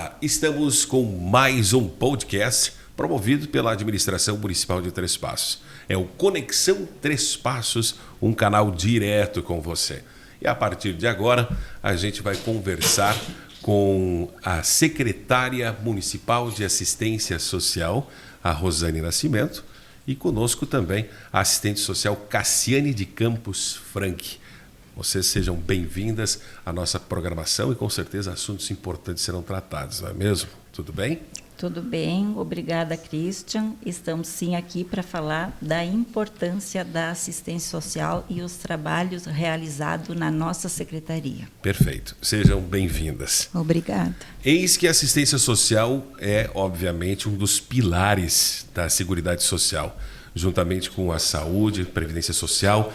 Olá, estamos com mais um podcast promovido pela Administração Municipal de Três Passos. É o Conexão Três Passos, um canal direto com você. E a partir de agora, a gente vai conversar com a secretária municipal de assistência social, a Rosane Nascimento, e conosco também a assistente social Cassiane de Campos Frank. Vocês sejam bem-vindas à nossa programação e com certeza assuntos importantes serão tratados, não é mesmo? Tudo bem? Tudo bem, obrigada, Christian. Estamos sim aqui para falar da importância da assistência social e os trabalhos realizados na nossa secretaria. Perfeito, sejam bem-vindas. Obrigada. Eis que a assistência social é, obviamente, um dos pilares da Seguridade Social, juntamente com a saúde, previdência social.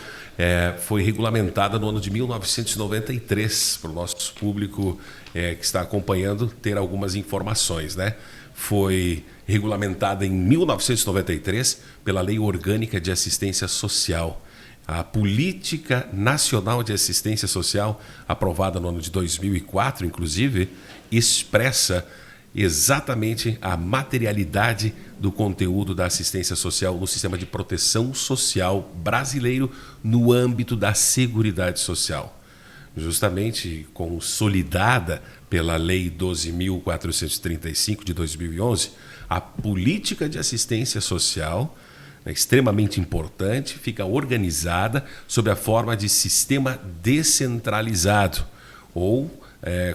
Foi regulamentada no ano de 1993, para o nosso público que está acompanhando ter algumas informações, né? Foi regulamentada em 1993 pela Lei Orgânica de Assistência Social. A Política Nacional de Assistência Social, aprovada no ano de 2004, inclusive, expressa exatamente a materialidade do conteúdo da assistência social no sistema de proteção social brasileiro no âmbito da Seguridade Social. Justamente consolidada pela Lei 12.435 de 2011, a política de assistência social, extremamente importante, fica organizada sob a forma de sistema descentralizado ou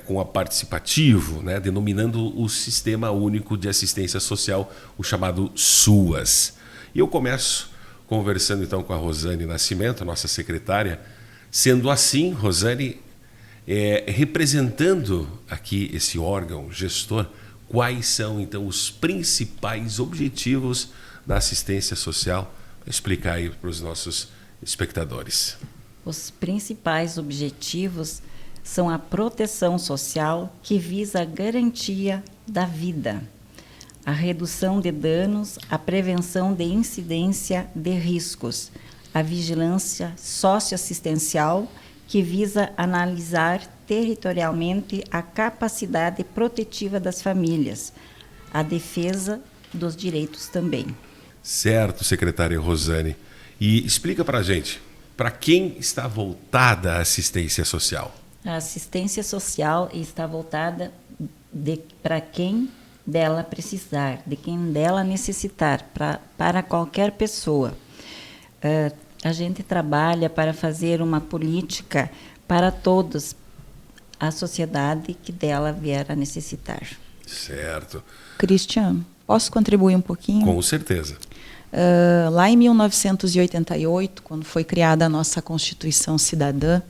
com a participativo, né, denominando o Sistema Único de Assistência Social, o chamado SUAS. E eu começo conversando então com a Rosane Nascimento, a nossa secretária. Sendo assim, Rosane, representando aqui esse órgão gestor, quais são então os principais objetivos da assistência social? Vou explicar aí para os nossos espectadores. Os principais objetivos são a proteção social, que visa a garantia da vida, a redução de danos, a prevenção de incidência de riscos, a vigilância socioassistencial, que visa analisar territorialmente a capacidade protetiva das famílias, a defesa dos direitos também. Certo, secretária Rosane. E explica para a gente, para quem está voltada a assistência social? A assistência social está voltada para quem dela precisar, de quem dela necessitar, para qualquer pessoa. A gente trabalha para fazer uma política para todos, a sociedade que dela vier a necessitar. Certo. Cristiano, posso contribuir um pouquinho? Com certeza. Lá em 1988, quando foi criada a nossa Constituição Cidadã,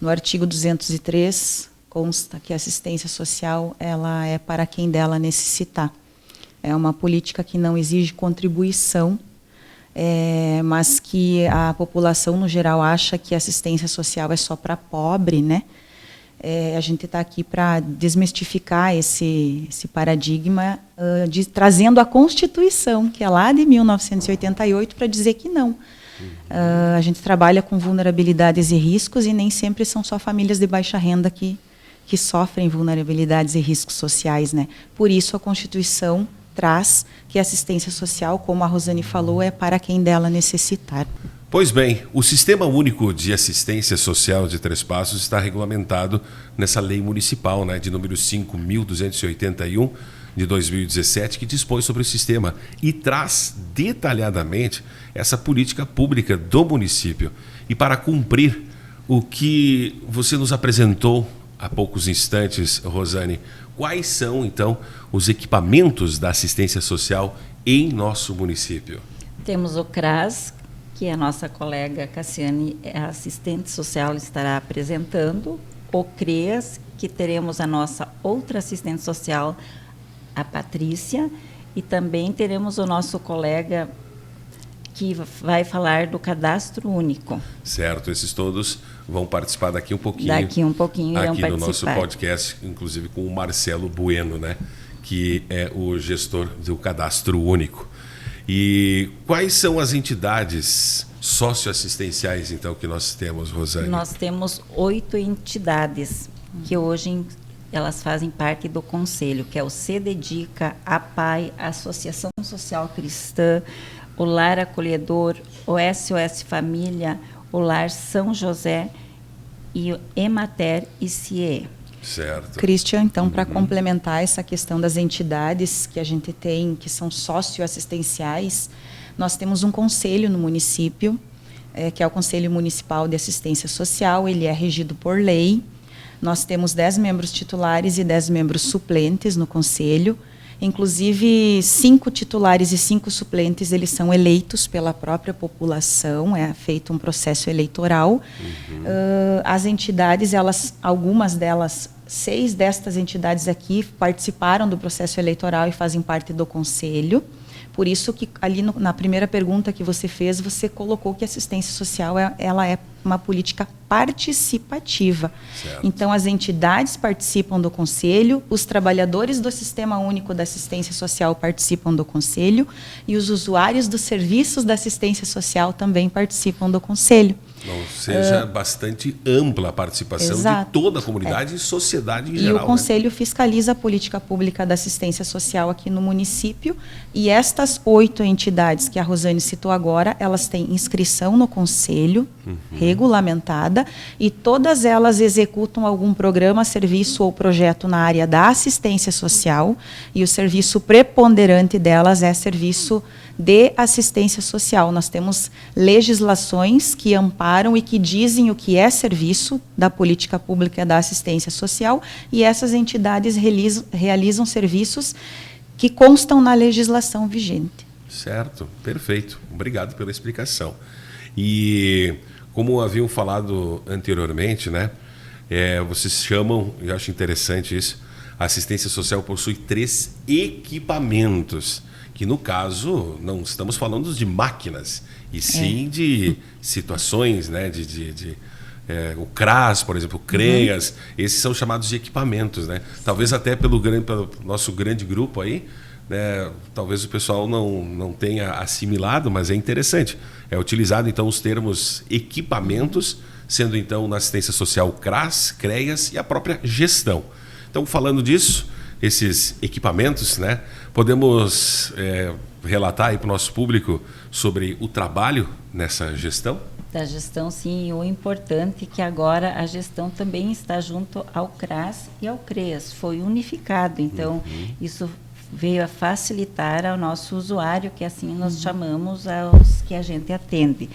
no artigo 203, consta que a assistência social ela é para quem dela necessitar. É uma política que não exige contribuição, mas que a população, no geral, acha que a assistência social é só para pobre, né? A gente está aqui para desmistificar esse paradigma, trazendo a Constituição, que é lá de 1988, para dizer que não. A gente trabalha com vulnerabilidades e riscos e nem sempre são só famílias de baixa renda que sofrem vulnerabilidades e riscos sociais, né? Por isso a Constituição traz que a assistência social, como a Rosane falou, é para quem dela necessitar. Pois bem, o Sistema Único de Assistência Social de Três Passos está regulamentado nessa lei municipal, né, de número 5.281 de 2017, que dispõe sobre o sistema e traz detalhadamente essa política pública do município. E para cumprir o que você nos apresentou há poucos instantes, Rosane, quais são, então, os equipamentos da assistência social em nosso município? Temos o CRAS, que a nossa colega Cassiane, a assistente social, estará apresentando, o CREAS, que teremos a nossa outra assistente social, a Patrícia, e também teremos o nosso colega que vai falar do cadastro único. Certo, esses todos vão participar daqui um pouquinho. Daqui um pouquinho irão aqui participar. No nosso podcast, inclusive com o Marcelo Bueno, né, que é o gestor do cadastro único. E quais são as entidades socioassistenciais, então, que nós temos, Rosane? Nós temos 8 entidades que hoje elas fazem parte do conselho, que é o CDedica, a PAI, a Associação Social Cristã, o Lar Acolhedor, o SOS Família, o Lar São José e o Emater e CIE. Certo. Christian, então, para complementar essa questão das entidades que a gente tem, que são socioassistenciais, nós temos um conselho no município, que é o Conselho Municipal de Assistência Social. Ele é regido por lei. Nós temos 10 membros titulares e 10 membros suplentes no conselho. Inclusive, 5 titulares e 5 suplentes, eles são eleitos pela própria população, é feito um processo eleitoral. As entidades, algumas delas, 6 destas entidades aqui participaram do processo eleitoral e fazem parte do conselho. Por isso que ali na primeira pergunta que você fez, você colocou que a assistência social ela é uma política participativa. Certo. Então, as entidades participam do conselho, os trabalhadores do Sistema Único da Assistência Social participam do conselho e os usuários dos serviços da assistência social também participam do conselho. Ou seja, bastante ampla a participação de toda a comunidade e sociedade em geral. E o Conselho fiscaliza a política pública da assistência social aqui no município. E estas 8 entidades que a Rosane citou agora, elas têm inscrição no Conselho, regulamentada, e todas elas executam algum programa, serviço ou projeto na área da assistência social, e o serviço preponderante delas é serviço de assistência social. Nós temos legislações que amparam e que dizem o que é serviço da política pública da assistência social, e essas entidades realizam serviços que constam na legislação vigente. Certo, perfeito. Obrigado pela explicação. E como haviam falado anteriormente, né, vocês chamam, eu acho interessante isso, a assistência social possui 3 equipamentos, que no caso não estamos falando de máquinas, e sim de situações, né, o CRAS, por exemplo, o CREAS, esses são chamados de equipamentos, né? Talvez até pelo nosso grande grupo aí, né, talvez o pessoal não tenha assimilado, mas é interessante. É utilizado então os termos equipamentos, sendo então na assistência social CRAS, CREAS e a própria gestão. Então, falando disso, esses equipamentos, né, podemos relatar aí para o nosso público sobre o trabalho nessa gestão? Da gestão, sim. E o importante é que agora a gestão também está junto ao CRAS e ao CREAS. Foi unificado. Então, isso veio a facilitar ao nosso usuário, que assim nós chamamos aos que a gente atende.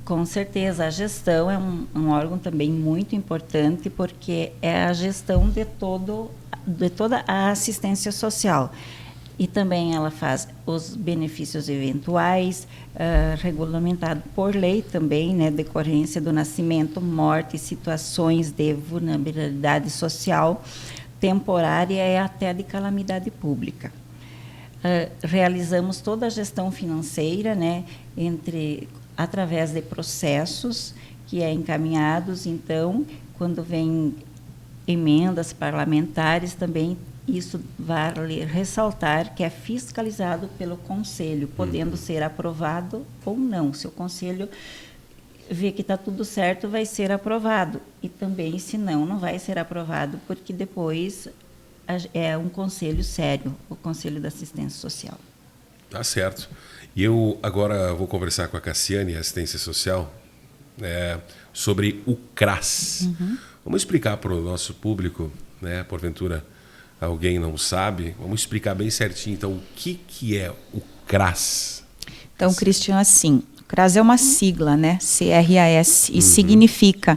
Com certeza, a gestão é um órgão também muito importante, porque é a gestão de toda a assistência social. E também ela faz os benefícios eventuais, regulamentado por lei também, né, decorrência do nascimento, morte e situações de vulnerabilidade social, temporária e até de calamidade pública. Realizamos toda a gestão financeira, né, através de processos que encaminhados, então, quando vem emendas parlamentares também, isso vale ressaltar que é fiscalizado pelo Conselho, podendo ser aprovado ou não. Se o Conselho vê que está tudo certo, vai ser aprovado. E também, se não, não vai ser aprovado, porque depois é um conselho sério, o Conselho da Assistência Social. Tá certo. E eu agora vou conversar com a Cassiane, assistência social, sobre o CRAS. Vamos explicar para o nosso público, né, porventura alguém não sabe, vamos explicar bem certinho, então, o que é o CRAS? Então, Cristian, assim, o CRAS é uma sigla, né, CRAS, e significa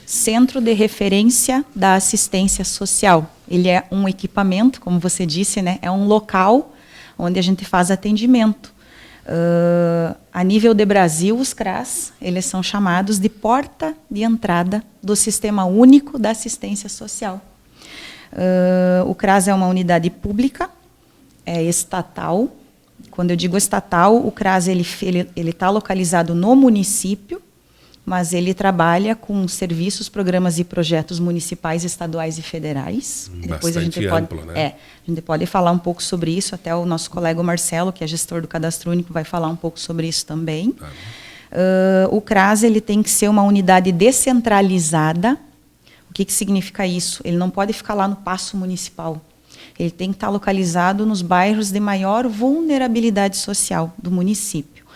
Centro de Referência da Assistência Social. Ele é um equipamento, como você disse, né, é um local onde a gente faz atendimento. A nível de Brasil, os CRAS, eles são chamados de porta de entrada do Sistema Único da Assistência Social. O CRAS é uma unidade pública, é estatal. Quando eu digo estatal, o CRAS ele está localizado no município, mas ele trabalha com serviços, programas e projetos municipais, estaduais e federais. Depois a gente pode, amplo, né? A gente pode falar um pouco sobre isso, até o nosso colega Marcelo, que é gestor do Cadastro Único, vai falar um pouco sobre isso também. O CRAS ele tem que ser uma unidade descentralizada. O que significa isso? Ele não pode ficar lá no Paço Municipal. Ele tem que estar localizado nos bairros de maior vulnerabilidade social do município.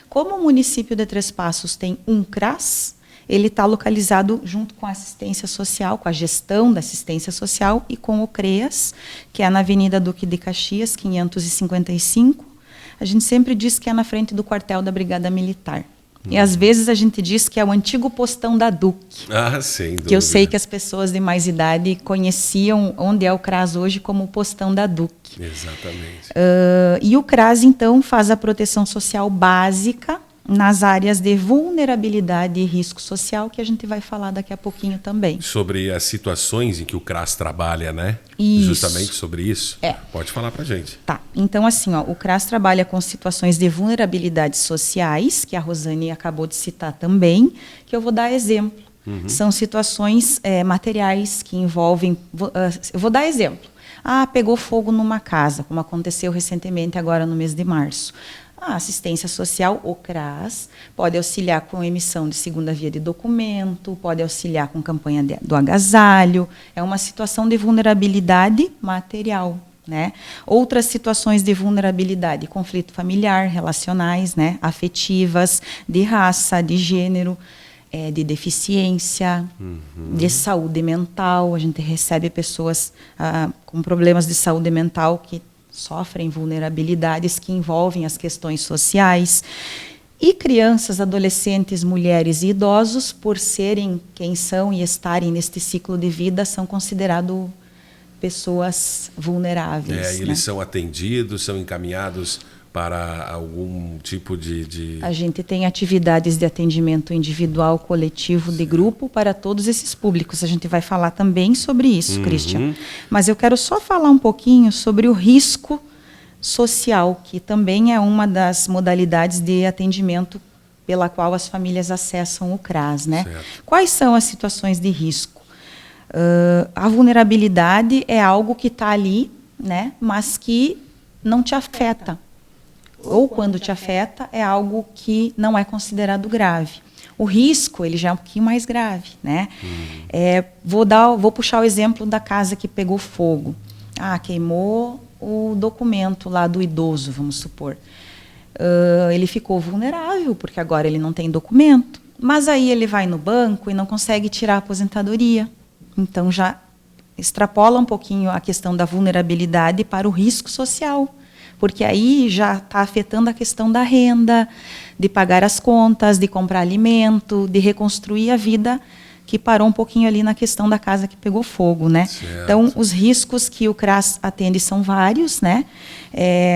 Como o município de Três Passos tem um CRAS, ele está localizado junto com a assistência social, com a gestão da assistência social e com o CREAS, que é na Avenida Duque de Caxias, 555. A gente sempre diz que é na frente do quartel da Brigada Militar. E às vezes a gente diz que é o antigo postão da Duque. Ah, sem dúvida. Que eu sei que as pessoas de mais idade conheciam onde é o CRAS hoje como o postão da Duque. Exatamente. E o CRAS, então, faz a proteção social básica nas áreas de vulnerabilidade e risco social, que a gente vai falar daqui a pouquinho também. Sobre as situações em que o CRAS trabalha, né? Isso. Justamente sobre isso. É. Pode falar pra gente. Tá. Então, assim, ó, o CRAS trabalha com situações de vulnerabilidades sociais, que a Rosane acabou de citar também, que eu vou dar exemplo. São situações materiais que envolvem... eu vou dar exemplo. Pegou fogo numa casa, como aconteceu recentemente agora no mês de março. A assistência social, o CRAS, pode auxiliar com emissão de segunda via de documento, pode auxiliar com campanha do agasalho. É uma situação de vulnerabilidade material, né? Outras situações de vulnerabilidade, conflito familiar, relacionais, né? Afetivas, de raça, de gênero, de deficiência, de saúde mental. A gente recebe pessoas com problemas de saúde mental que sofrem vulnerabilidades que envolvem as questões sociais. E crianças, adolescentes, mulheres e idosos, por serem quem são e estarem neste ciclo de vida, são considerados pessoas vulneráveis. Eles são atendidos, são encaminhados para algum tipo de... A gente tem atividades de atendimento individual, coletivo, de grupo, para todos esses públicos. A gente vai falar também sobre isso, Christian. Mas eu quero só falar um pouquinho sobre o risco social, que também é uma das modalidades de atendimento pela qual as famílias acessam o CRAS, né? Certo. Quais são as situações de risco? A vulnerabilidade é algo que está ali, né? Mas que não te afeta. Ou quando te afeta, é algo que não é considerado grave. O risco, ele já é um pouquinho mais grave, né? Vou puxar o exemplo da casa que pegou fogo. Queimou o documento lá do idoso, vamos supor. Ele ficou vulnerável, porque agora ele não tem documento. Mas aí ele vai no banco e não consegue tirar a aposentadoria. Então, já extrapola um pouquinho a questão da vulnerabilidade para o risco social. Porque aí já está afetando a questão da renda, de pagar as contas, de comprar alimento, de reconstruir a vida, que parou um pouquinho ali na questão da casa que pegou fogo, né? Certo. Então, os riscos que o CRAS atende são vários, né?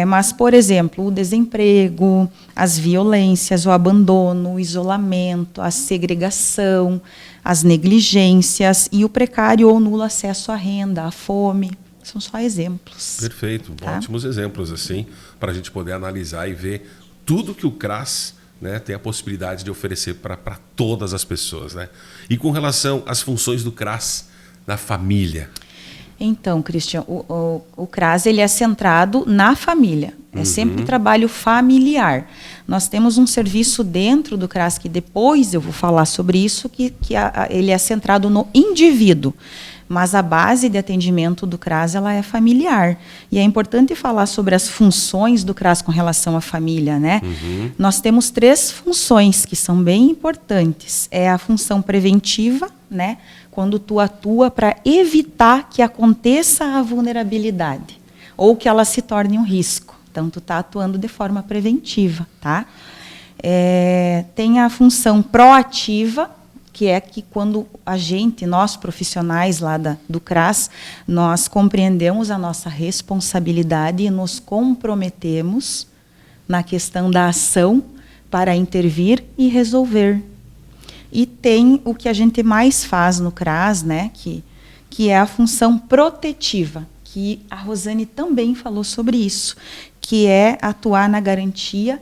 Mas, por exemplo, o desemprego, as violências, o abandono, o isolamento, a segregação, as negligências e o precário ou nulo acesso à renda, a fome. São só exemplos. Perfeito, tá? Ótimos exemplos, assim, para a gente poder analisar e ver tudo que o CRAS, né, tem a possibilidade de oferecer para todas as pessoas, né? E com relação às funções do CRAS na família? Então, Christian, o CRAS ele é centrado na família. É sempre trabalho familiar. Nós temos um serviço dentro do CRAS, que depois eu vou falar sobre isso, que ele é centrado no indivíduo. Mas a base de atendimento do CRAS ela é familiar. E é importante falar sobre as funções do CRAS com relação à família, né? Nós temos 3 funções que são bem importantes. É a função preventiva, né? Quando tu atua para evitar que aconteça a vulnerabilidade ou que ela se torne um risco. Então, tu está atuando de forma preventiva, tá? Tem a função proativa, que é que quando nós profissionais lá do CRAS, nós compreendemos a nossa responsabilidade e nos comprometemos na questão da ação para intervir e resolver. E tem o que a gente mais faz no CRAS, né, que é a função protetiva, que a Rosane também falou sobre isso, que é atuar na garantia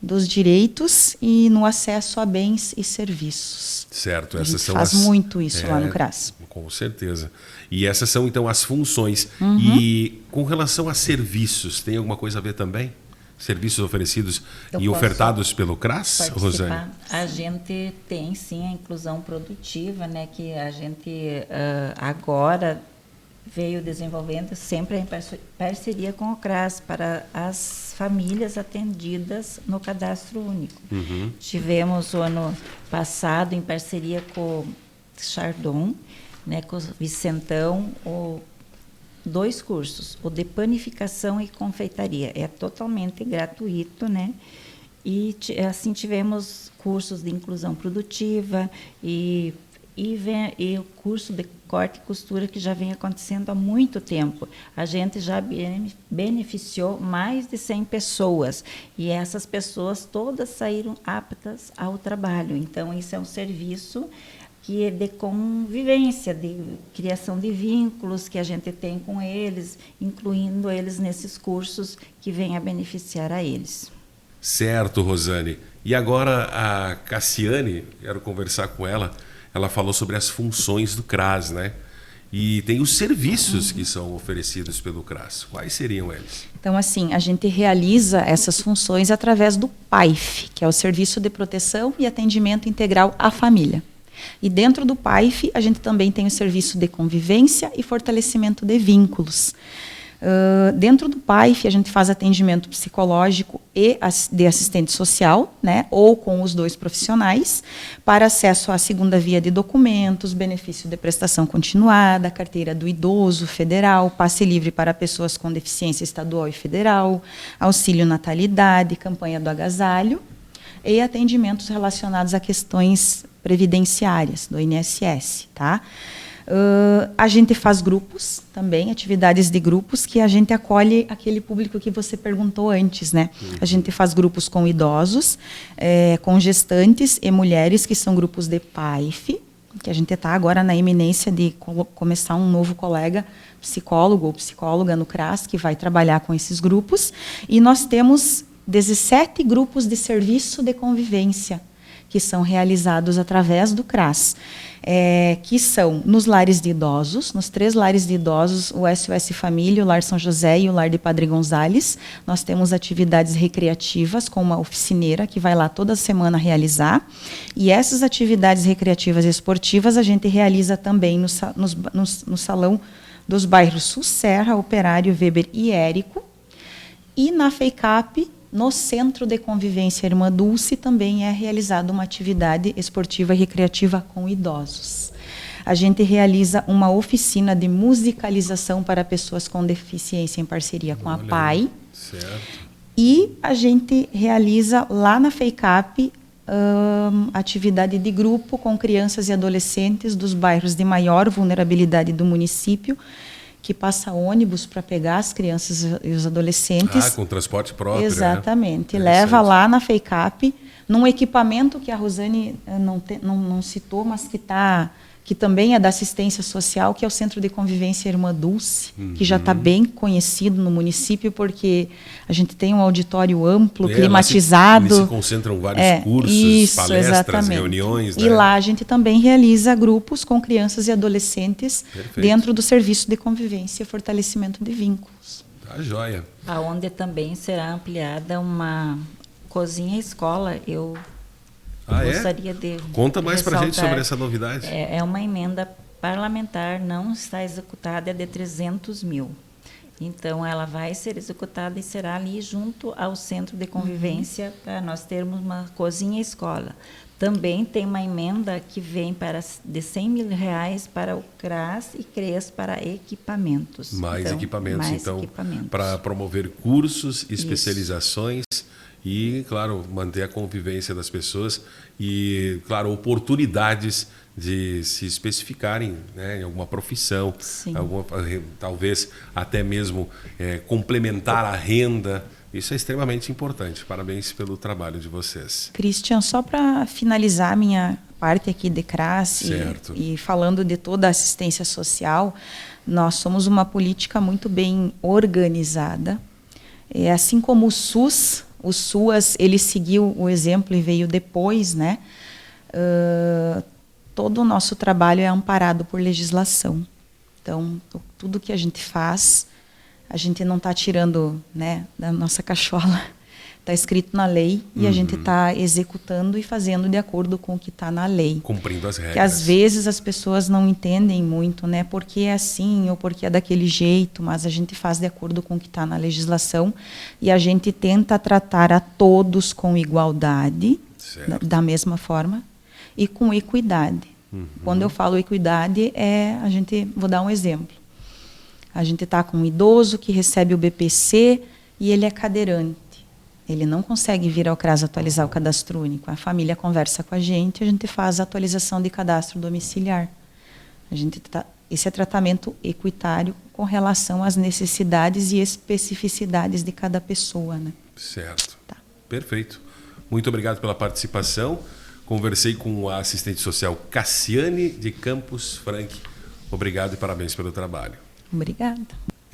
dos direitos e no acesso a bens e serviços. Certo, a essas gente são faz muito isso lá no CRAS. Com certeza. E essas são, então, as funções. E com relação a serviços, tem alguma coisa a ver também? serviços oferecidos Eu e posso ofertados pelo CRAS, Rosane? participar. A gente tem sim a inclusão produtiva, né, que a gente agora veio desenvolvendo sempre em parceria com o CRAS para as famílias atendidas no cadastro único. Tivemos o ano passado em parceria com o Chardon, né, com o Vicentão, 2 cursos, o de panificação e confeitaria. É totalmente gratuito, né? E assim tivemos cursos de inclusão produtiva e o curso de corte e costura que já vem acontecendo há muito tempo. A gente já beneficiou mais de 100 pessoas e essas pessoas todas saíram aptas ao trabalho. Então, isso é um serviço que é de convivência, de criação de vínculos que a gente tem com eles, incluindo eles nesses cursos que vêm a beneficiar a eles. Certo, Rosane. E agora a Cassiane, quero conversar com ela. Ela falou sobre as funções do CRAS, né? E tem os serviços que são oferecidos pelo CRAS. Quais seriam eles? Então, assim, a gente realiza essas funções através do PAIF, que é o Serviço de Proteção e Atendimento Integral à Família. E dentro do PAIF, a gente também tem o serviço de convivência e fortalecimento de vínculos. Dentro do PAIF, a gente faz atendimento psicológico e de assistente social, né, ou com os 2 profissionais, para acesso à segunda via de documentos, benefício de prestação continuada, carteira do idoso federal, passe livre para pessoas com deficiência estadual e federal, auxílio natalidade, campanha do agasalho e atendimentos relacionados a questões previdenciárias do INSS, tá? A gente faz grupos também, atividades de grupos, que a gente acolhe aquele público que você perguntou antes, né? A gente faz grupos com idosos, com gestantes e mulheres, que são grupos de PAIF, que a gente está agora na iminência de começar um novo colega psicólogo ou psicóloga no CRAS, que vai trabalhar com esses grupos. E nós temos 17 grupos de serviço de convivência, que são realizados através do CRAS, que são nos lares de idosos, nos 3 lares de idosos, o SOS Família, o Lar São José e o Lar de Padre Gonzales. Nós temos atividades recreativas, com uma oficineira que vai lá toda semana realizar. E essas atividades recreativas e esportivas a gente realiza também no salão dos bairros Sul Serra, Operário, Weber e Érico. E na FEICAP, no Centro de Convivência Irmã Dulce, também é realizada uma atividade esportiva e recreativa com idosos. A gente realiza uma oficina de musicalização para pessoas com deficiência em parceria com a PAI. Certo. E a gente realiza lá na FEICAP atividade de grupo com crianças e adolescentes dos bairros de maior vulnerabilidade do município, que passa ônibus para pegar as crianças e os adolescentes. Com transporte próprio. Exatamente. Né? Leva lá na FEICAP, num equipamento que a Rosane não citou, mas que também é da assistência social, que é o Centro de Convivência Irmã Dulce, que já está bem conhecido no município, porque a gente tem um auditório amplo, climatizado. Lá se concentram vários cursos, palestras, exatamente. Reuniões. E né? lá a gente também realiza grupos com crianças e adolescentes. Perfeito. Dentro do serviço de convivência e fortalecimento de vínculos. Tá joia. Aonde também será ampliada uma cozinha-escola. Eu gostaria de Conta mais para a gente ressaltar. sobre essa novidade. É uma emenda parlamentar, não está executada, é de 300 mil. Então, ela vai ser executada e será ali junto ao centro de convivência, para nós termos uma cozinha-escola. Também tem uma emenda que vem de R$100 mil para o CRAS e CREAS para equipamentos. Mais equipamentos, então, equipamentos. para promover cursos, especializações e, claro, manter a convivência das pessoas e, claro, oportunidades de se especificarem, né, em alguma profissão, talvez até mesmo complementar a renda. Isso é extremamente importante. Parabéns pelo trabalho de vocês. Christian, só para finalizar minha parte aqui de CRAS e falando de toda a assistência social, nós somos uma política muito bem organizada. Assim como o SUS ele seguiu o exemplo e veio depois, né? Todo o nosso trabalho é amparado por legislação. Então, tudo que a gente faz, a gente não está tirando, né, da nossa cachola. Está escrito na lei e a gente está executando e fazendo de acordo com o que está na lei. Cumprindo as regras. Que às vezes as pessoas não entendem muito, né? Porque é assim ou porque é daquele jeito, mas a gente faz de acordo com o que está na legislação e a gente tenta tratar a todos com igualdade, da mesma forma, e com equidade. Quando eu falo equidade, vou dar um exemplo. A gente está com um idoso que recebe o BPC e ele é cadeirante. Ele não consegue vir ao CRAS atualizar o cadastro único. A família conversa com a gente faz a atualização de cadastro domiciliar. Esse é tratamento equitário com relação às necessidades e especificidades de cada pessoa, né? Certo. Tá. Perfeito. Muito obrigado pela participação. Conversei com a assistente social Cassiane de Campos Frank. Obrigado e parabéns pelo trabalho. Obrigada.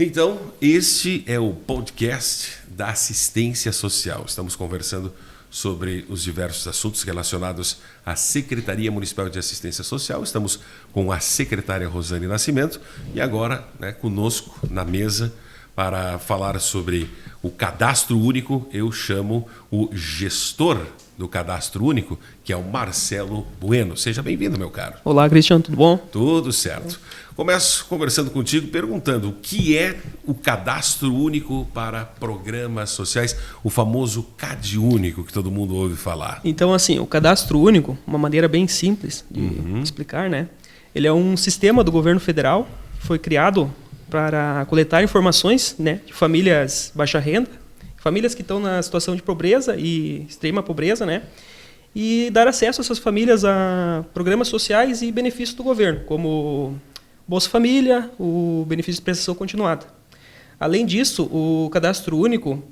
Então, este é o podcast da assistência social. Estamos conversando sobre os diversos assuntos relacionados à Secretaria Municipal de Assistência Social. Estamos com a secretária Rosane Nascimento e agora, conosco na mesa para falar sobre o cadastro único, eu chamo o gestor do cadastro único, que é o Marcelo Bueno. Seja bem-vindo, meu caro. Olá, Cristiano, tudo bom? Tudo certo. Começo conversando contigo, perguntando o que é o cadastro único para programas sociais, o famoso CAD único que todo mundo ouve falar. Então, assim, o cadastro único, uma maneira bem simples de explicar, né? Ele é um sistema do governo federal que foi criado para coletar informações, né, de famílias baixa renda, famílias que estão na situação de pobreza e extrema pobreza, né? E dar acesso a essas famílias a programas sociais e benefícios do governo, como Bolsa Família, o benefício de prestação continuada. Além disso, o cadastro único,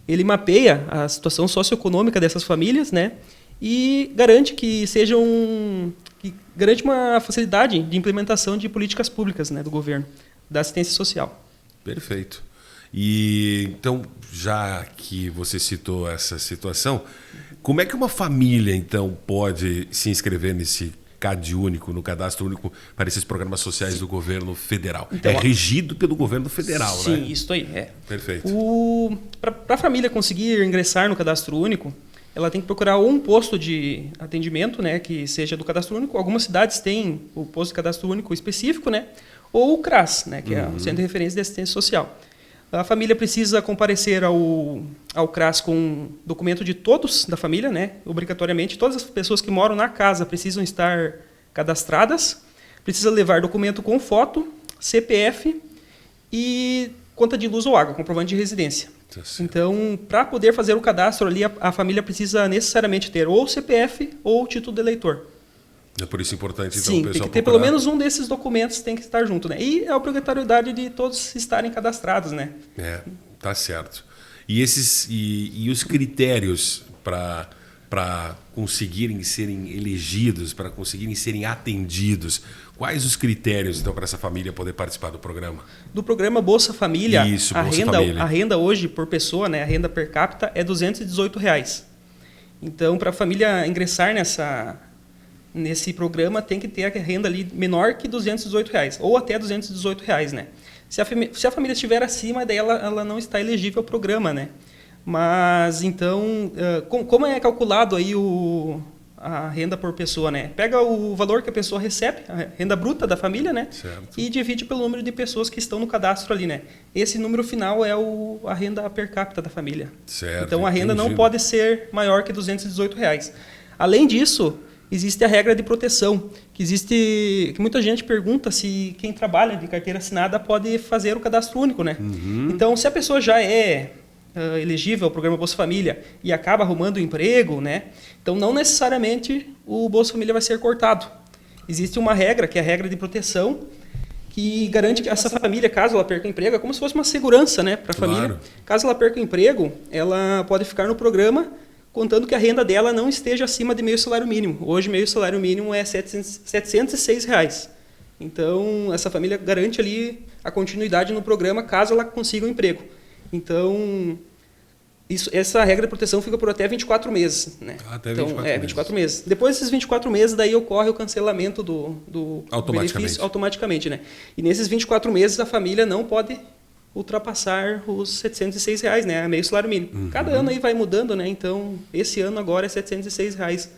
ele mapeia a situação socioeconômica dessas famílias, né? E garante que garante uma facilidade de implementação de políticas públicas, né, do governo, da assistência social. Perfeito. E então, já que você citou essa situação, como é que uma família então pode se inscrever nesse CAD único, no cadastro único para esses programas sociais do governo federal? Então, é regido pelo governo federal, sim, né? Sim, isso aí. Perfeito. Para a família conseguir ingressar no cadastro único, ela tem que procurar um posto de atendimento, né, que seja do cadastro único. Algumas cidades têm o posto de cadastro único específico, né, ou o CRAS, né, que é o Centro de Referência de Assistência Social. A família precisa comparecer ao CRAS com documento de todos da família, né? Obrigatoriamente. Todas as pessoas que moram na casa precisam estar cadastradas. Precisa levar documento com foto, CPF e conta de luz ou água, comprovante de residência. Então, para poder fazer o cadastro ali, a família precisa necessariamente ter ou CPF ou título de eleitor. É por isso importante, então, sim, o pessoal tem que ter procurar. pelo menos um desses documentos tem que estar junto, né? E a obrigatoriedade de todos estarem cadastrados, né? Tá certo. E os critérios para conseguirem serem elegidos, para conseguirem serem atendidos, quais os critérios, então, para essa família poder participar do programa? Do programa Bolsa Família, Isso, a Bolsa Família. A renda hoje por pessoa, né? A renda per capita é R$ 218. Então, para a família ingressar nesse programa tem que ter a renda ali menor que R$ 218, ou até R$ 218, né? Se a família estiver acima, daí ela não está elegível ao programa, né? Mas, então, como é calculado aí a renda por pessoa, né? Pega o valor que a pessoa recebe, a renda bruta da família, né? Certo. E divide pelo número de pessoas que estão no cadastro ali, né? Esse número final é a renda per capita da família. Certo. Então, a renda não pode ser maior que R$ 218. Além disso, existe a regra de proteção, que muita gente pergunta se quem trabalha de carteira assinada pode fazer o cadastro único, né? Então, se a pessoa já é elegível ao programa Bolsa Família e acaba arrumando um emprego, né? Então, não necessariamente o Bolsa Família vai ser cortado. Existe uma regra, que é a regra de proteção, que garante que essa família, caso ela perca o emprego, é como se fosse uma segurança, né, para a família. Caso ela perca o emprego, ela pode ficar no programa, contando que a renda dela não esteja acima de meio salário mínimo. Hoje, meio salário mínimo é R$ 706. Então, essa família garante ali a continuidade no programa, caso ela consiga um emprego. Então, essa regra de proteção fica por até 24 meses. Né? Até 24 meses. 24 meses. Depois desses 24 meses, daí ocorre o cancelamento do benefício automaticamente. Né? E nesses 24 meses, a família não pode ultrapassar os R$706, né? Meio salário mínimo. Cada ano aí vai mudando, né? Então, esse ano agora é R$706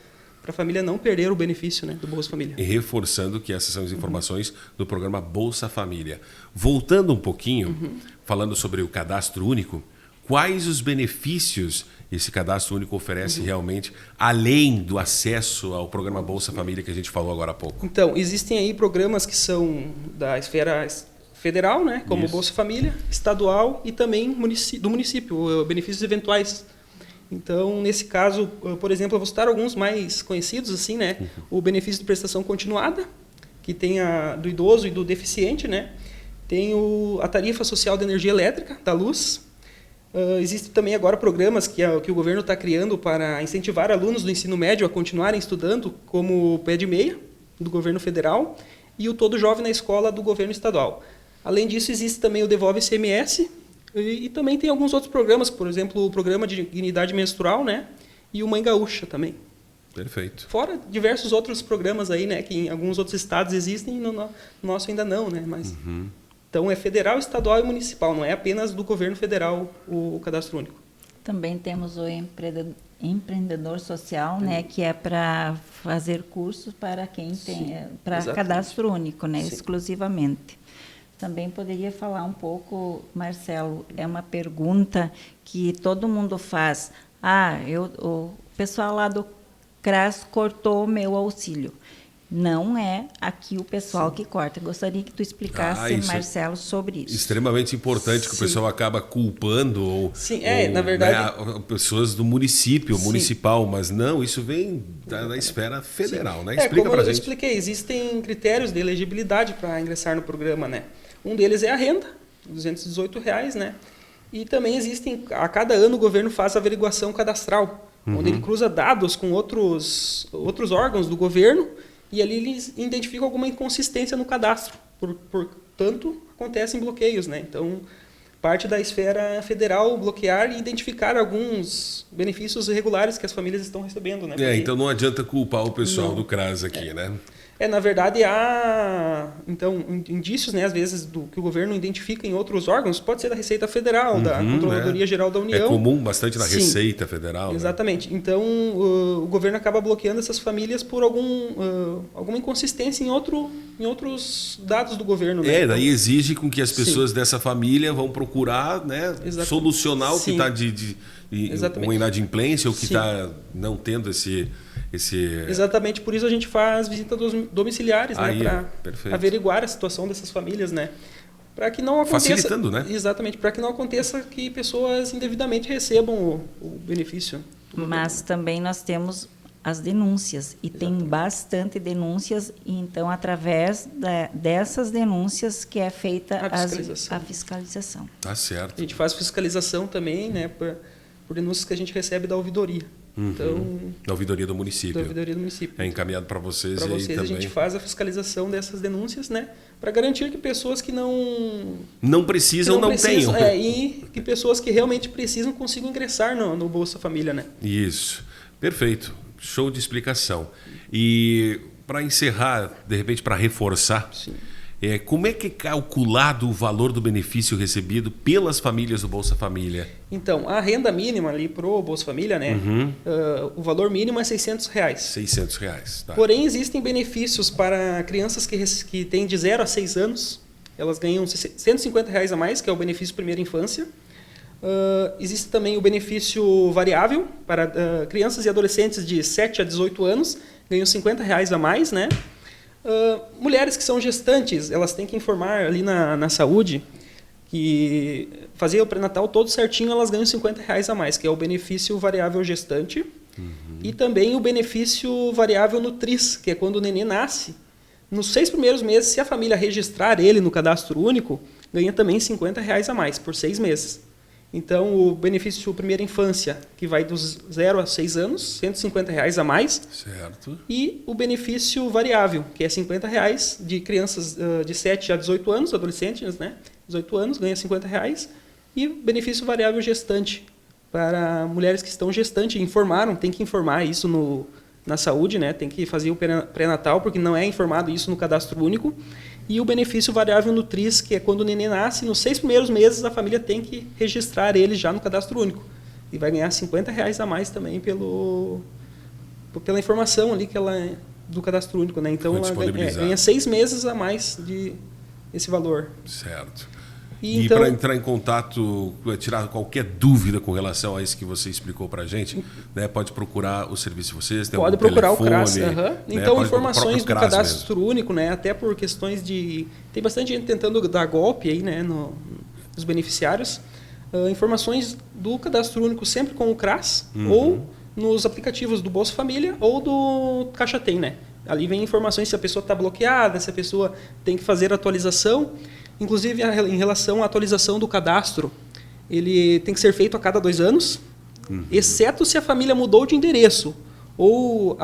para a família não perder o benefício, né, do Bolsa Família. E reforçando que essas são as informações do programa Bolsa Família. Voltando um pouquinho, falando sobre o cadastro único, quais os benefícios esse cadastro único oferece realmente, além do acesso ao programa Bolsa Família que a gente falou agora há pouco? Então, existem aí programas que são da esfera federal, né, como Isso. Bolsa Família, estadual e também do município, benefícios eventuais. Então, nesse caso, por exemplo, eu vou citar alguns mais conhecidos, assim, né? O benefício de prestação continuada, que tem do idoso e do deficiente, né? Tem a tarifa social de energia elétrica, da luz. Existem também agora programas que o governo está criando para incentivar alunos do ensino médio a continuarem estudando, como o Pé de Meia, do governo federal, e o Todo Jovem na Escola, do governo estadual. Além disso, existe também o Devolve ICMS, e também tem alguns outros programas, por exemplo, o programa de dignidade menstrual, né? E o Mãe Gaúcha também. Perfeito. Fora diversos outros programas aí, né? Que em alguns outros estados existem e no nosso ainda não, né? Mas, então é federal, estadual e municipal, não é apenas do governo federal o cadastro único. Também temos o empreendedor social, né, que é para fazer cursos para quem tem, para cadastro único, né, exclusivamente. Também poderia falar um pouco, Marcelo, é uma pergunta que todo mundo faz. O pessoal lá do CRAS cortou o meu auxílio. Não é aqui o pessoal que corta. Gostaria que tu explicasse, Marcelo, sobre isso. Extremamente importante, que o pessoal acaba culpando ou na verdade, pessoas do município, municipal, mas não, isso vem da esfera federal, né? Explica pra gente. Eu expliquei, existem critérios de elegibilidade para ingressar no programa, né? Um deles é a renda, R$218, né? E também existem, a cada ano o governo faz averiguação cadastral, onde ele cruza dados com outros órgãos do governo e ali eles identificam alguma inconsistência no cadastro. Portanto, acontecem bloqueios, né? Então, parte da esfera federal bloquear e identificar alguns benefícios irregulares que as famílias estão recebendo, né? Então não adianta culpar o pessoal do CRAS aqui, né? Na verdade, há então, indícios, né, às vezes, que o governo identifica em outros órgãos, pode ser da Receita Federal, da Controladoria Geral da União. É comum bastante na Receita Federal. Exatamente. Né? Então, o governo acaba bloqueando essas famílias por alguma inconsistência em outros dados do governo. Né? Daí exige com que as pessoas dessa família vão procurar, né, solucionar o que está uma inadimplência ou que está não tendo esse... Exatamente, por isso a gente faz visitas domiciliares, né, para averiguar a situação dessas famílias, né, para que não aconteça, facilitando, né? Exatamente, para que não aconteça que pessoas indevidamente recebam o benefício. Mas também nós temos as denúncias e tem bastante denúncias, e então através dessas denúncias que é feita a fiscalização. Tá certo. A gente faz fiscalização também, né, por denúncias que a gente recebe da ouvidoria. Então, da ouvidoria do município. Da ouvidoria do município. É encaminhado para vocês. Para vocês, a gente faz a fiscalização dessas denúncias, né, para garantir que pessoas que não precisam, não tenham. E que pessoas que realmente precisam consigam ingressar no Bolsa Família, né? Isso. Perfeito. Show de explicação. E para encerrar, de repente, para reforçar, como é que é calculado o valor do benefício recebido pelas famílias do Bolsa Família? Então, a renda mínima ali para o Bolsa Família, né? O valor mínimo é R$600. R$600, tá. Porém, existem benefícios para crianças que têm de 0 a 6 anos. Elas ganham R$150 a mais, que é o benefício primeira infância. Existe também o benefício variável para crianças e adolescentes de 7 a 18 anos. Ganham R$50 a mais, né? Mulheres que são gestantes, elas têm que informar ali na saúde que fazer o pré-natal todo certinho, elas ganham R$50 a mais, que é o benefício variável gestante. E também o benefício variável Nutris, que é quando o nenê nasce. Nos 6 primeiros meses, se a família registrar ele no cadastro único, ganha também R$50 a mais por 6 meses. Então, o benefício primeira infância, que vai dos 0 a 6 anos, R$150 a mais. Certo. E o benefício variável, que é R$50 de crianças de 7 a 18 anos, adolescentes, né? 18 anos, ganha R$50. E o benefício variável gestante, para mulheres que estão gestantes, tem que informar isso na saúde, né? Tem que fazer o pré-natal, porque não é informado isso no cadastro único. E o benefício variável Nutris, que é quando o neném nasce, nos 6 primeiros meses a família tem que registrar ele já no cadastro único. E vai ganhar R$50 a mais também pela informação ali que ela do cadastro único, né? Então ela ganha 6 meses a mais esse valor. Certo. E então, para entrar em contato, tirar qualquer dúvida com relação a isso que você explicou para a gente, né, pode procurar o serviço de vocês. Pode procurar telefone, o CRAS. Né, então, informações do cadastro único, né, até por questões de... Tem bastante gente tentando dar golpe aí, né, nos beneficiários. Informações do cadastro único sempre com o CRAS ou nos aplicativos do Bolsa Família ou do Caixa Tem, né? Ali vem informações se a pessoa está bloqueada, se a pessoa tem que fazer atualização. Inclusive, em relação à atualização do cadastro, ele tem que ser feito a cada 2 anos, exceto se a família mudou de endereço ou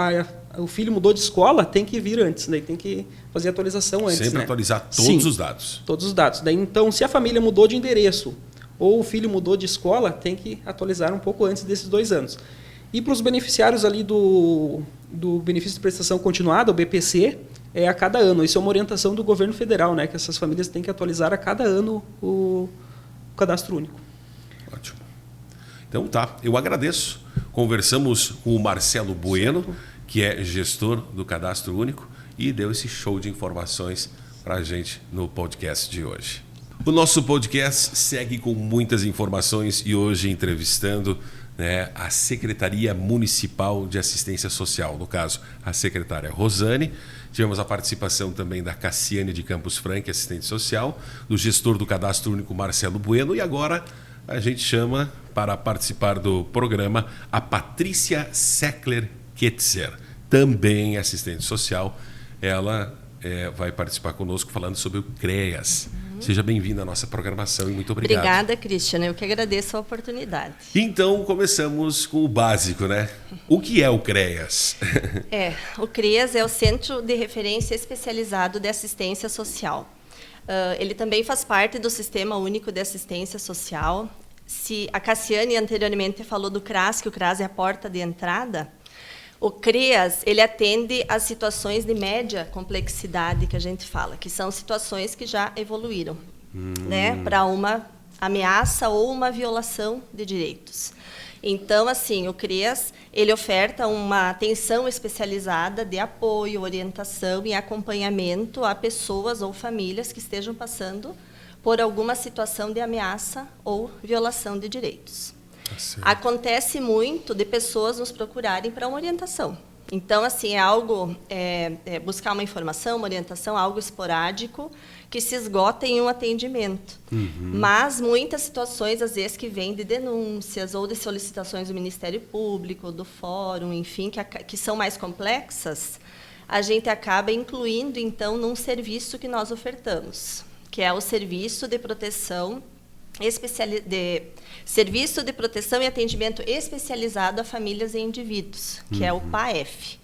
o filho mudou de escola, tem que vir antes, daí tem que fazer a atualização antes. Sempre, né? Atualizar todos Sim, os dados. Todos os dados. Daí, então, se a família mudou de endereço ou o filho mudou de escola, tem que atualizar um pouco antes desses 2 anos. E para os beneficiários ali do benefício de prestação continuada, o BPC, é a cada ano. Isso é uma orientação do governo federal, né? Que essas famílias têm que atualizar a cada ano o cadastro único. Ótimo. Então tá, eu agradeço. Conversamos com o Marcelo Bueno, que é gestor do Cadastro Único, e deu esse show de informações para a gente no podcast de hoje. O nosso podcast segue com muitas informações e hoje entrevistando, né, a Secretaria Municipal de Assistência Social, no caso, a secretária Rosane. Tivemos a participação também da Cassiane de Campos Franque, assistente social, do gestor do Cadastro Único, Marcelo Bueno, e agora a gente chama para participar do programa a Patrícia Seckler-Ketzer, também assistente social. Ela vai participar conosco falando sobre o CREAS. Seja bem-vinda à nossa programação e muito obrigado. Obrigada, Cristian. Eu que agradeço a oportunidade. Então, começamos com o básico, né? O que é o CREAS? O CREAS é o Centro de Referência Especializado de Assistência Social. Ele também faz parte do Sistema Único de Assistência Social. Se a Cassiane anteriormente falou do CRAS, que o CRAS é a porta de entrada, o CREAS, ele atende às situações de média complexidade que a gente fala, que são situações que já evoluíram, né, para uma ameaça ou uma violação de direitos. Então, assim, o CREAS, ele oferta uma atenção especializada de apoio, orientação e acompanhamento a pessoas ou famílias que estejam passando por alguma situação de ameaça ou violação de direitos. Acontece muito de pessoas nos procurarem para uma orientação. Então, assim, é algo, buscar uma informação, uma orientação, algo esporádico, que se esgota em um atendimento. Mas muitas situações, às vezes, que vêm de denúncias ou de solicitações do Ministério Público, do Fórum, enfim, que são mais complexas, a gente acaba incluindo, então, num serviço que nós ofertamos, que é o Serviço de Proteção Serviço de Proteção e Atendimento Especializado a Famílias e Indivíduos, que é o PAEF.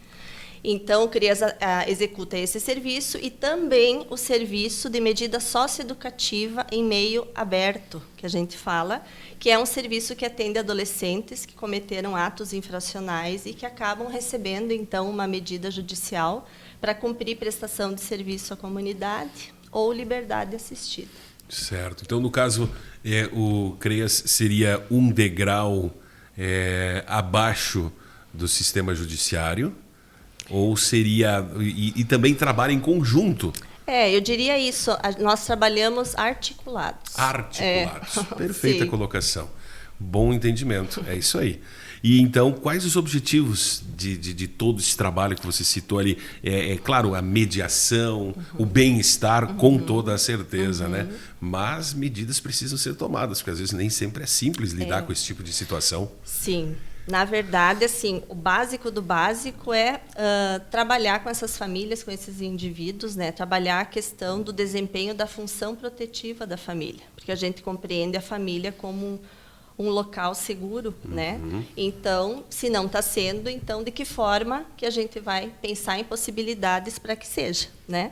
Então, o CREAS executa esse serviço e também o serviço de medida socioeducativa em meio aberto, que a gente fala, que é um serviço que atende adolescentes que cometeram atos infracionais e que acabam recebendo, então, uma medida judicial para cumprir prestação de serviço à comunidade ou liberdade assistida. Certo. Então, no caso, o CREAS seria um degrau abaixo do sistema judiciário, ou seria... E também trabalha em conjunto? Eu diria isso. Nós trabalhamos articulados. Articulados. Perfeita colocação. Bom entendimento. É isso aí. E então, quais os objetivos de todo esse trabalho que você citou ali? Claro, a mediação, o bem-estar, com toda a certeza, né? Mas medidas precisam ser tomadas, porque às vezes nem sempre é simples lidar com esse tipo de situação. Sim. Na verdade, assim, o básico do básico é trabalhar com essas famílias, com esses indivíduos, né? Trabalhar a questão do desempenho da função protetiva da família, porque a gente compreende a família como um local seguro, né? Então, se não está sendo, então de que forma que a gente vai pensar em possibilidades para que seja, né?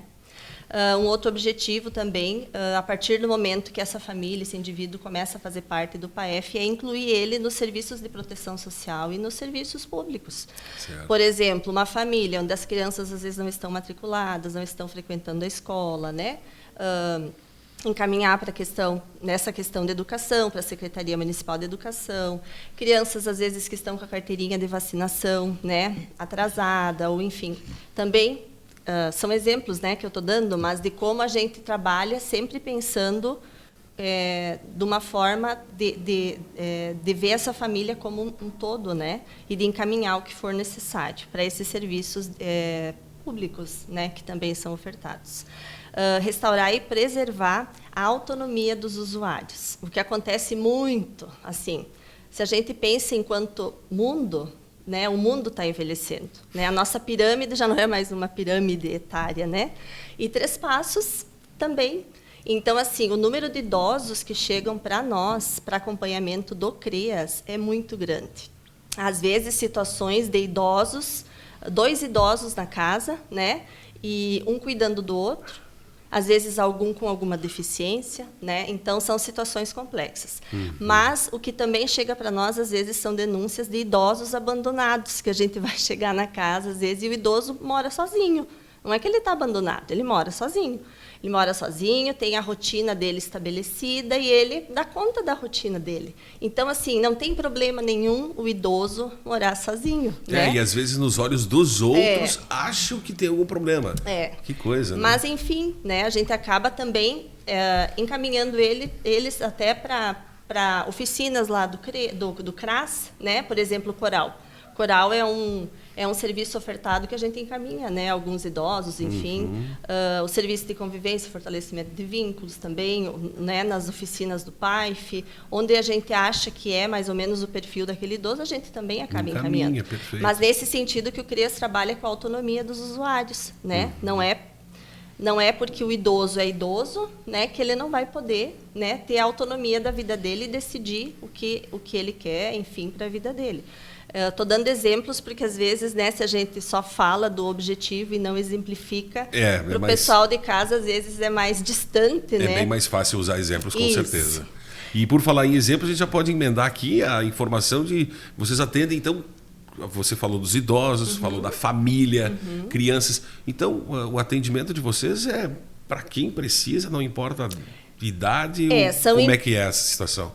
Um outro objetivo também, a partir do momento que essa família, esse indivíduo começa a fazer parte do PAEF, é incluir ele nos serviços de proteção social e nos serviços públicos. Certo. Por exemplo, uma família onde as crianças às vezes não estão matriculadas, não estão frequentando a escola, né? Encaminhar para nessa questão de educação, para a Secretaria Municipal de Educação, crianças às vezes que estão com a carteirinha de vacinação, né, atrasada, ou enfim, também são exemplos, né, que eu estou dando, mas de como a gente trabalha sempre pensando de uma forma de ver essa família como um todo, né, e de encaminhar o que for necessário para esses serviços públicos, né, que também são ofertados. Restaurar e preservar a autonomia dos usuários. O que acontece muito, assim, se a gente pensa enquanto mundo, né, o mundo está envelhecendo, né, a nossa pirâmide já não é mais uma pirâmide etária, né, e 3 Passos também. Então, assim, o número de idosos que chegam para nós, para acompanhamento do CREAS, é muito grande. Às vezes, situações de idosos, 2 idosos na casa, né, e um cuidando do outro, às vezes algum com alguma deficiência, né? Então são situações complexas. Mas o que também chega para nós às vezes são denúncias de idosos abandonados, que a gente vai chegar na casa às vezes e o idoso mora sozinho. Não é que ele está abandonado, ele mora sozinho. Ele mora sozinho, tem a rotina dele estabelecida e ele dá conta da rotina dele. Então, assim, não tem problema nenhum o idoso morar sozinho. Né? E às vezes nos olhos dos outros acham que tem algum problema. Que coisa, né? Mas, enfim, né, a gente acaba também encaminhando eles até para oficinas lá do CRAS, né? Por exemplo, o Coral. Coral é um serviço ofertado que a gente encaminha, né, alguns idosos, enfim, o serviço de convivência, fortalecimento de vínculos também, né, nas oficinas do PAIF, onde a gente acha que é mais ou menos o perfil daquele idoso, a gente também acaba encaminhando. Perfeito. Mas nesse sentido que o CREAS trabalha com a autonomia dos usuários, né? Não é porque o idoso é idoso, né, que ele não vai poder, né, ter a autonomia da vida dele e decidir o que ele quer, enfim, para a vida dele. Estou dando exemplos porque, às vezes, né, se a gente só fala do objetivo e não exemplifica, para o pessoal de casa, às vezes, é mais distante. É bem mais fácil usar exemplos, com certeza. E, por falar em exemplos, a gente já pode emendar aqui a informação de... Vocês atendem, então... Você falou dos idosos, falou da família, crianças. Então, o atendimento de vocês é para quem precisa, não importa... idade, como é que é essa situação?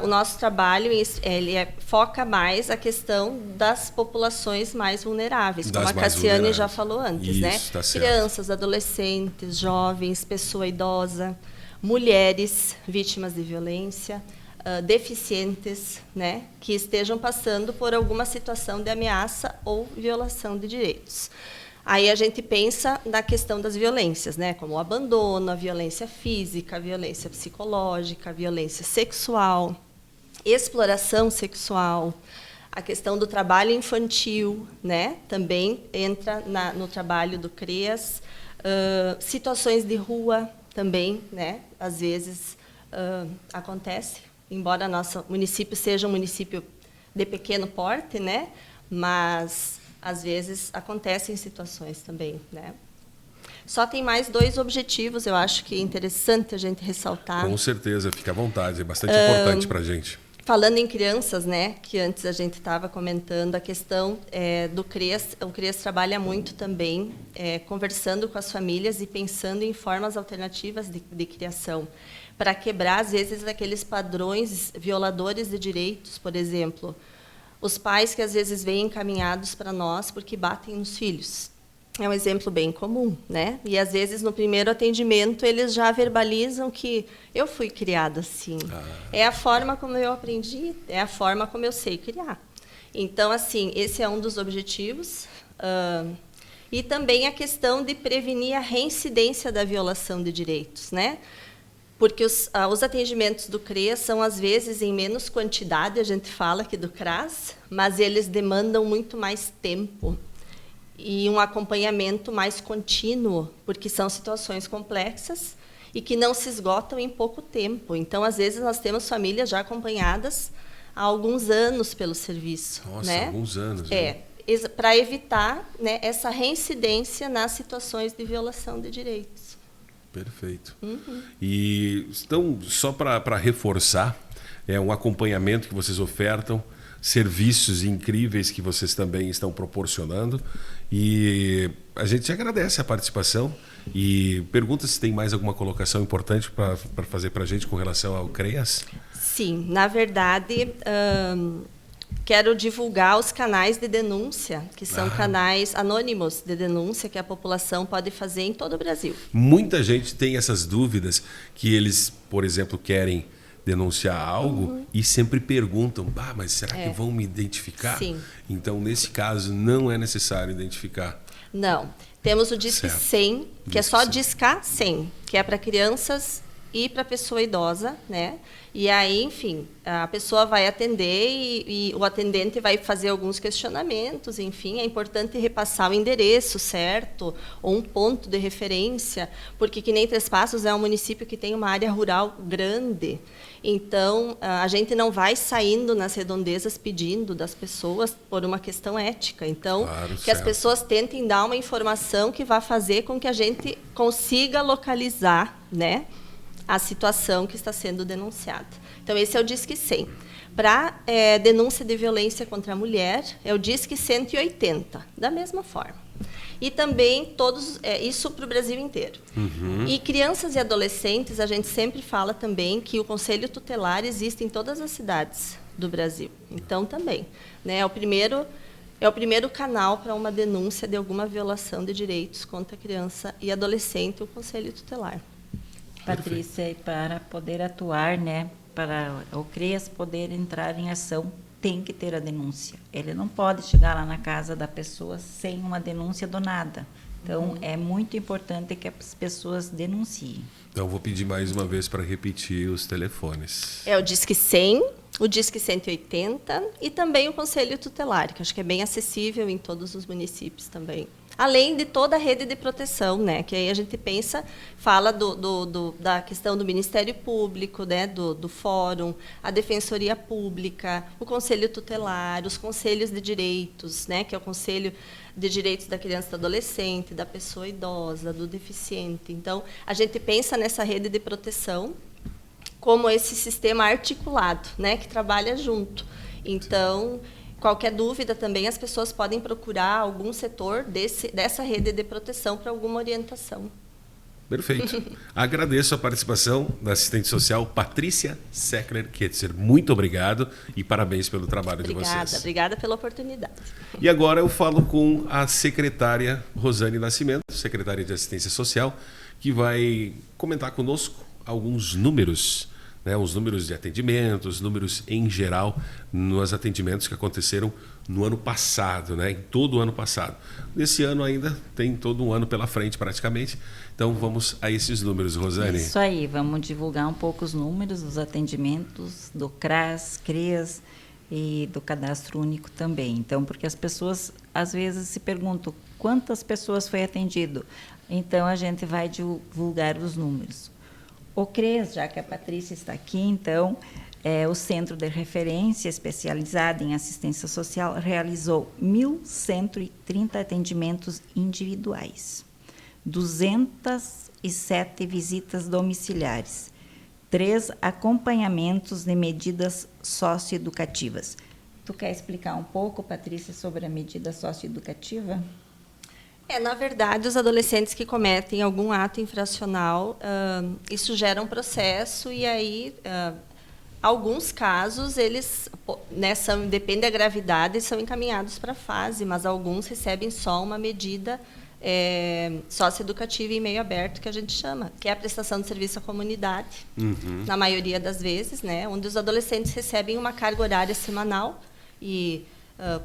O nosso trabalho ele foca mais a questão das populações mais vulneráveis, como a Cassiane já falou antes, né? Tá certo. Crianças, adolescentes, jovens, pessoa idosa, mulheres vítimas de violência, deficientes, né, que estejam passando por alguma situação de ameaça ou violação de direitos. Aí a gente pensa na questão das violências, né, como o abandono, a violência física, a violência psicológica, a violência sexual, exploração sexual, a questão do trabalho infantil, né, também entra no trabalho do CREAS, situações de rua também, né, às vezes acontece, embora nosso município seja um município de pequeno porte, né, mas às vezes acontecem situações também, né? Só tem mais 2 objetivos, eu acho que é interessante a gente ressaltar. Com certeza, fica à vontade, é bastante importante para a gente. Falando em crianças, né, que antes a gente estava comentando, a questão do CREAS, o CREAS trabalha muito também conversando com as famílias e pensando em formas alternativas de criação, para quebrar, às vezes, aqueles padrões violadores de direitos, por exemplo, os pais que às vezes vêm encaminhados para nós porque batem nos filhos. É um exemplo bem comum, né? E às vezes no primeiro atendimento eles já verbalizam que eu fui criada assim. É a forma como eu aprendi, é a forma como eu sei criar. Então, assim, esse é um dos objetivos. E também a questão de prevenir a reincidência da violação de direitos, né? Porque os atendimentos do CREAS são, às vezes, em menos quantidade, a gente fala aqui do CRAS, mas eles demandam muito mais tempo e um acompanhamento mais contínuo, porque são situações complexas e que não se esgotam em pouco tempo. Então, às vezes, nós temos famílias já acompanhadas há alguns anos pelo serviço. Nossa, né? alguns anos. Né? para evitar, né, essa reincidência nas situações de violação de direitos. Perfeito. E então, só para reforçar, é um acompanhamento que vocês ofertam, serviços incríveis que vocês também estão proporcionando, e a gente agradece a participação e pergunta se tem mais alguma colocação importante para fazer para a gente com relação ao CREAS. Sim, na verdade, quero divulgar os canais de denúncia, que são canais anônimos de denúncia que a população pode fazer em todo o Brasil. Muita gente tem essas dúvidas que eles, por exemplo, querem denunciar algo e sempre perguntam, mas será que vão me identificar? Sim. Então, nesse caso, não é necessário identificar. Não. Temos o Disque 100, que é só discar 100, que é para crianças e para pessoa idosa, né? E aí, enfim, a pessoa vai atender e o atendente vai fazer alguns questionamentos, enfim, é importante repassar o endereço certo ou um ponto de referência, porque que nem Três Passos é um município que tem uma área rural grande. Então, a gente não vai saindo nas redondezas pedindo das pessoas por uma questão ética. Então, claro, que as pessoas tentem dar uma informação que vá fazer com que a gente consiga localizar, né, a situação que está sendo denunciada. Então, esse é o Disque 100. Para denúncia de violência contra a mulher, é o Disque 180, da mesma forma. E também isso para o Brasil inteiro. E crianças e adolescentes, a gente sempre fala também que o Conselho Tutelar existe em todas as cidades do Brasil. Então, também, né, é o primeiro canal para uma denúncia de alguma violação de direitos contra a criança e adolescente, o Conselho Tutelar. Patrícia, e para poder atuar, né, para o CREAS poder entrar em ação, tem que ter a denúncia. Ele não pode chegar lá na casa da pessoa sem uma denúncia do nada. Então, é muito importante que as pessoas denunciem. Então, vou pedir mais uma vez para repetir os telefones. É o Disque 100, o Disque 180 e também o Conselho Tutelar, que acho que é bem acessível em todos os municípios também. Além de toda a rede de proteção, né? Que aí a gente fala da questão do Ministério Público, né? do Fórum, a Defensoria Pública, o Conselho Tutelar, os Conselhos de Direitos, né? Que é o Conselho de Direitos da Criança e do Adolescente, da pessoa idosa, do deficiente. Então, a gente pensa nessa rede de proteção como esse sistema articulado, né? Que trabalha junto. Então, qualquer dúvida também, as pessoas podem procurar algum setor dessa rede de proteção para alguma orientação. Perfeito. Agradeço a participação da assistente social Patrícia Seckler-Ketzer. Muito obrigado e parabéns pelo trabalho de vocês. Obrigada pela oportunidade. E agora eu falo com a secretária Rosane Nascimento, secretária de Assistência Social, que vai comentar conosco alguns números, né, os números de atendimento, os números em geral nos atendimentos que aconteceram no ano passado, né, em todo o ano passado. Nesse ano ainda tem todo um ano pela frente praticamente, então vamos a esses números, Rosane. Isso aí, vamos divulgar um pouco os números dos atendimentos do CRAS, CREAS e do Cadastro Único também. Então, porque as pessoas às vezes se perguntam quantas pessoas foi atendido. Então, a gente vai divulgar os números. O CREAS, já que a Patrícia está aqui, então, o Centro de Referência Especializado em Assistência Social realizou 1.130 atendimentos individuais, 207 visitas domiciliares, 3 acompanhamentos de medidas socioeducativas. Tu quer explicar um pouco, Patrícia, sobre a medida socioeducativa? Na verdade, os adolescentes que cometem algum ato infracional, isso gera um processo e aí, alguns casos, eles, depende da gravidade, são encaminhados para a fase, mas alguns recebem só uma medida socioeducativa em meio aberto, que a gente chama, que é a prestação de serviço à comunidade, na maioria das vezes, né, onde os adolescentes recebem uma carga horária semanal e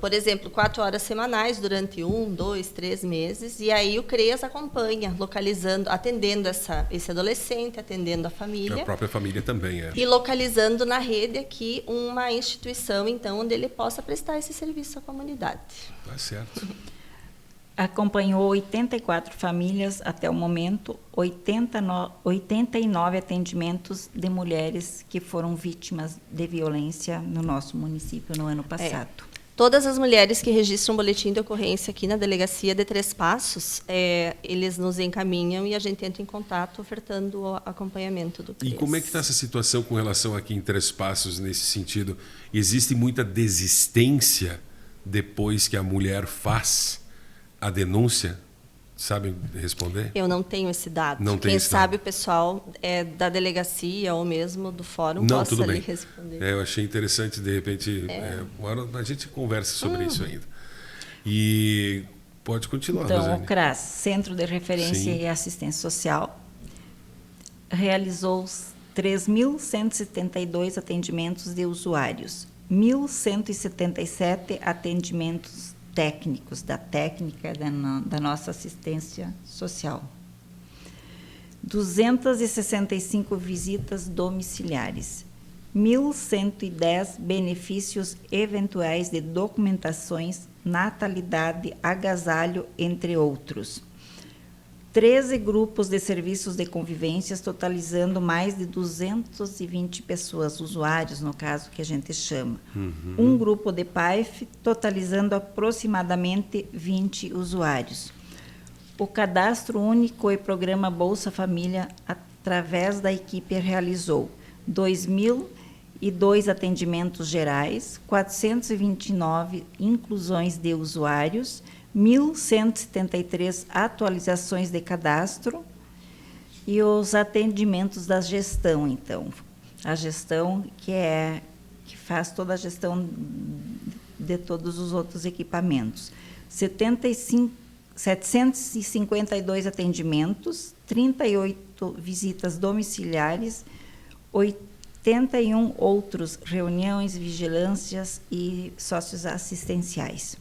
por exemplo, 4 horas semanais durante 1, 2, 3 meses, e aí o CREAS acompanha, localizando, atendendo esse adolescente, atendendo a família. A própria família também, E localizando na rede aqui uma instituição, então, onde ele possa prestar esse serviço à comunidade. Tá certo. Acompanhou 84 famílias até o momento, 89 atendimentos de mulheres que foram vítimas de violência no nosso município no ano passado. Todas as mulheres que registram um boletim de ocorrência aqui na delegacia de Três Passos, eles nos encaminham e a gente entra em contato ofertando o acompanhamento do CREAS. E como é que está essa situação com relação aqui em Três Passos nesse sentido? Existe muita desistência depois que a mulher faz a denúncia? Sabem responder? Eu não tenho esse dado. Não tem Quem esse sabe dado. o pessoal da delegacia ou mesmo do fórum Não, possa tudo ali bem. responder. Eu achei interessante, de repente, uma hora a gente conversa sobre isso ainda. E pode continuar, Então, Rosane. o CRAS, Centro de Referência Sim. e Assistência Social, realizou 3.172 atendimentos de usuários, 1.177 atendimentos técnicos, da técnica da nossa assistência social. 265 visitas domiciliares, 1.110 benefícios eventuais de documentações, natalidade, agasalho, entre outros. 13 grupos de serviços de convivências, totalizando mais de 220 pessoas, usuários, no caso, que a gente chama. Um grupo de PAIF, totalizando aproximadamente 20 usuários. O cadastro único e programa Bolsa Família, através da equipe, realizou 2.002 atendimentos gerais, 429 inclusões de usuários, 1.173 atualizações de cadastro e os atendimentos da gestão, então. A gestão que faz toda a gestão de todos os outros equipamentos. 752 atendimentos, 38 visitas domiciliares, 81 outros reuniões, vigilâncias e sócios assistenciais.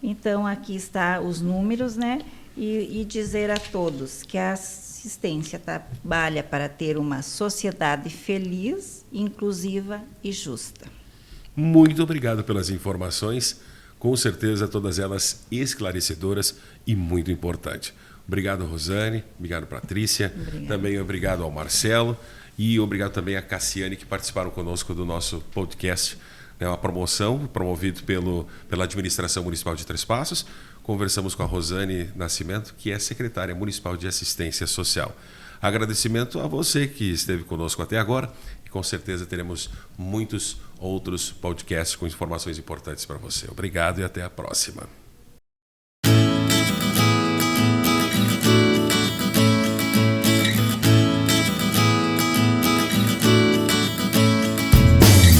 Então, aqui está os números, né? E dizer a todos que a assistência trabalha para ter uma sociedade feliz, inclusiva e justa. Muito obrigado pelas informações. Com certeza, todas elas esclarecedoras e muito importante. Obrigado, Rosane. Obrigado, Patrícia. Obrigada. Também obrigado ao Marcelo. E obrigado também a Cassiane, que participaram conosco do nosso podcast. É uma promoção promovida pela Administração Municipal de Três Passos. Conversamos com a Rosane Nascimento, que é secretária municipal de Assistência Social. Agradecimento a você que esteve conosco até agora e com certeza teremos muitos outros podcasts com informações importantes para você. Obrigado e até a próxima.